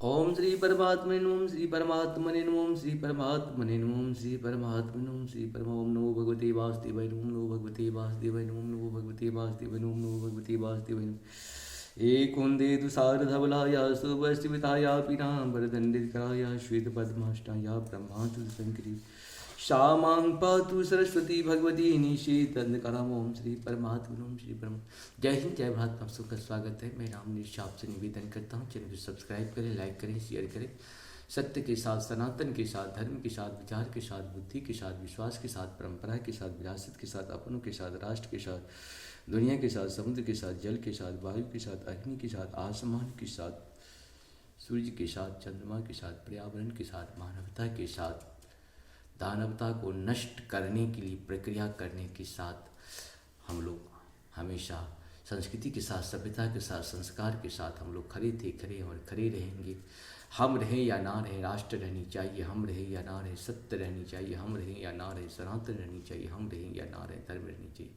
ओम श्री परमात्मने नमः। ओम श्री परमात्मने नमः। ओम श्री परमात्मने नमः। ओम श्री परमात्मने नमः। ओम श्री परम ओम नमो भगवते वासुदेवाय नमः। ओम नमो भगवते वासुदेवाय नमः। ओम नमो भगवते वासुदेवाय नमः। ओम नमो भगवते वासुदेवाय नमः। एकुंदे तुषारधवलाय सुभस्तिविताय पीताम्बरदण्डितकराय श्वेतपद्माष्टाय ब्रह्माच्युतशङ्करी श्यामां पातु सरस्वती भगवती निषेतंदकरम। ओम श्री परमात्मा ओम श्री परम। जय हिंद, जय भारत। आप सबका स्वागत है। मैं राम निशा आपसे निवेदन करता हूँ, चैनल को सब्सक्राइब करें, लाइक करें, शेयर करें। सत्य के साथ, सनातन के साथ, धर्म के साथ, विचार के साथ, बुद्धि के साथ, विश्वास के साथ, परंपरा के साथ, विरासत के साथ, अपनों के साथ, राष्ट्र के साथ, दुनिया के साथ, समुद्र के साथ, जल के साथ, वायु के साथ, अग्नि के साथ, आसमान के साथ, सूर्य के साथ, चंद्रमा के साथ, पर्यावरण के साथ, मानवता के साथ, दानवता को नष्ट करने के लिए प्रक्रिया करने के साथ हम लोग हमेशा संस्कृति के साथ, सभ्यता के साथ, संस्कार के साथ हम लोग खड़े थे, खड़े और खड़े रहेंगे। हम रहें या ना रहें, राष्ट्र रहनी चाहिए। हम रहें या ना रहें, सत्य रहनी चाहिए। हम रहें या ना रहें, सनातन रहनी चाहिए। हम रहें या ना रहें, धर्म रहनी चाहिए।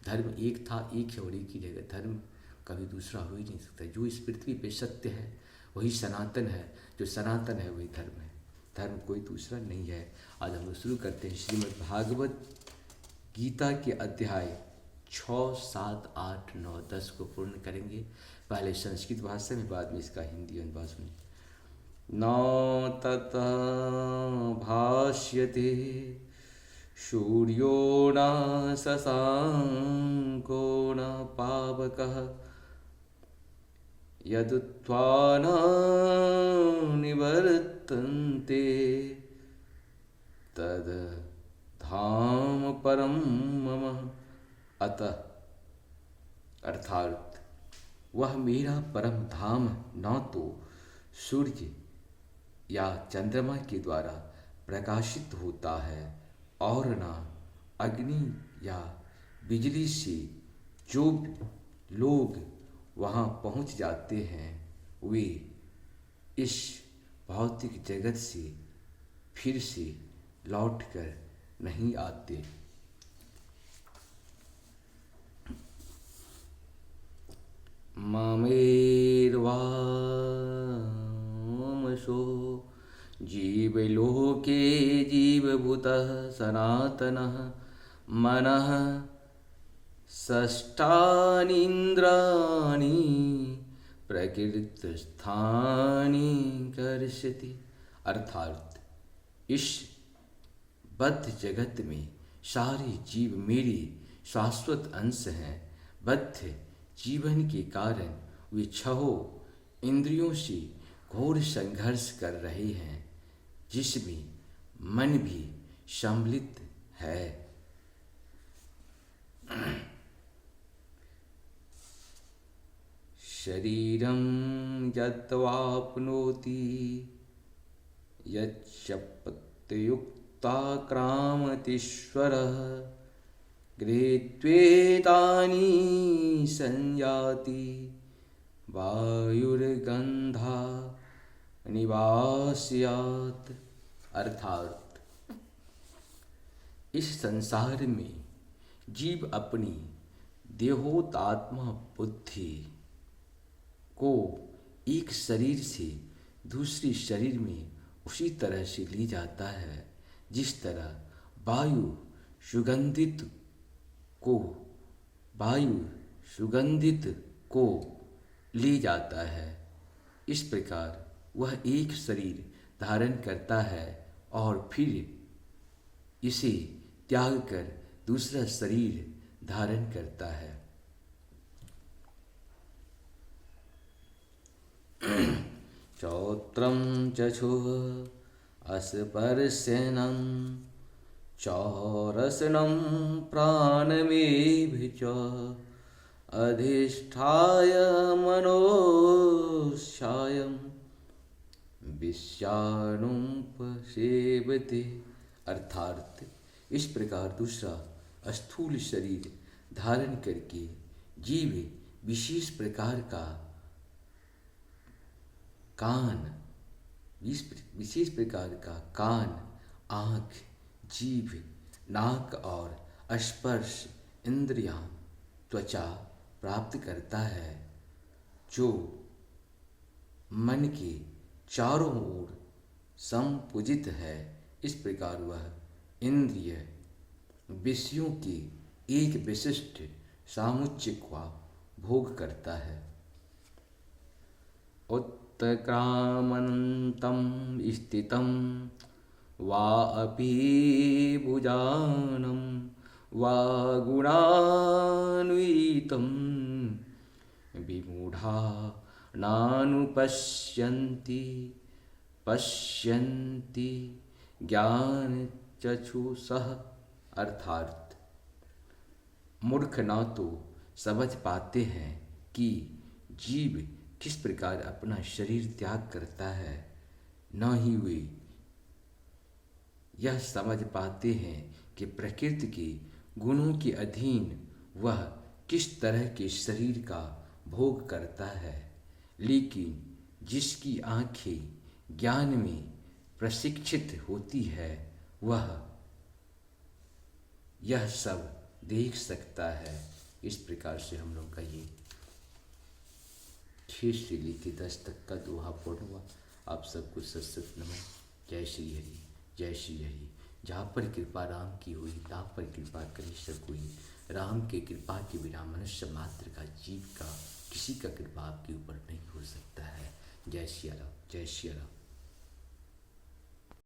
धर्म एक था, एक है और एक ही रहेगा। धर्म कभी दूसरा हो ही नहीं सकता। जो इस पृथ्वी पे सत्य है वही सनातन है, जो सनातन है वही धर्म है। धर्म कोई दूसरा नहीं है। आज हम लोग शुरू करते हैं श्रीमद् भागवत गीता के अध्याय 6, 7, 8, 9, 10 को पूर्ण करेंगे। पहले संस्कृत भाषा में, बाद में इसका हिंदी अनुवाद सुनिए। न ततः भाष्यते सूर्यो न शशांको न पावकः यदुत्वा न निवर्तन्ते तद धाम परम मम। अतः अर्थात वह मेरा परम धाम न तो सूर्य या चंद्रमा के द्वारा प्रकाशित होता है और न अग्नि या बिजली से। जो लोग वहाँ पहुँच जाते हैं वे इस भौतिक जगत से फिर से लौटकर नहीं आते। ममेर्वामसो जीवलोके जीवभूतः सनातनः मनः षष्ठानीन्द्राणि प्रकृतिस्थानि कर्षति। अर्थात इस बद्ध जगत में सारे जीव मेरे शाश्वत अंश हैं। बद्ध जीवन के कारण वे छहों इंद्रियों से घोर संघर्ष कर रहे हैं, जिसमें मन भी सम्मिलित है। शरीरं यद्वाप्नोति यच्चपत्युक्ताक्रामतीश्वरः गृहीत्वेतानि संयाति वायुर्गंधा निवास्यात्। अर्थात इस संसार में जीव अपनी देहोतात्मा बुद्धि को एक शरीर से दूसरे शरीर में उसी तरह से ले जाता है जिस तरह वायु सुगंधित को ले जाता है। इस प्रकार वह एक शरीर धारण करता है और फिर इसे त्याग कर दूसरा शरीर धारण करता है। चौत्रम चक्षुः अस्पर्शनं चौरसनं प्राणमेव च अधिष्ठाय मनोशायं विषयानुपसेवते। अर्थात इस प्रकार दूसरा स्थूल शरीर धारण करके जीव विशेष प्रकार का कान, आँख, जीभ, नाक और स्पर्श इंद्रियां, त्वचा प्राप्त करता है, जो मन के चारों ओर संपूजित है। इस प्रकार वह इंद्रिय विषयों के एक विशिष्ट सामुच्य का भोग करता है। उत्क्रामन्तं स्थितं वा अपि भुजानं वा गुणान्वितं विमूढा नानुपश्यन्ति पश्यन्ति ज्ञानचक्षुषः। अर्थात मूर्ख न तो समझ पाते हैं कि जीव किस प्रकार अपना शरीर त्याग करता है, न ही वे यह समझ पाते हैं कि प्रकृति के गुणों के अधीन वह किस तरह के शरीर का भोग करता है। लेकिन जिसकी आँखें ज्ञान में प्रशिक्षित होती है वह यह सब देख सकता है। इस प्रकार से हम लोग का ये 6 से लेकर 10 तक का दोहा पूर्ण हुआ। आप सबको सत सत नमन। जय श्री हरि, जय श्री हरि। जहाँ पर कृपा राम की हुई तहाँ पर कृपा करे सब कोई। राम के कृपा के बिना मनुष्य मात्र का जीव का किसी का कृपा आपके ऊपर नहीं हो सकता है। जय श्री राम, जय श्री राम।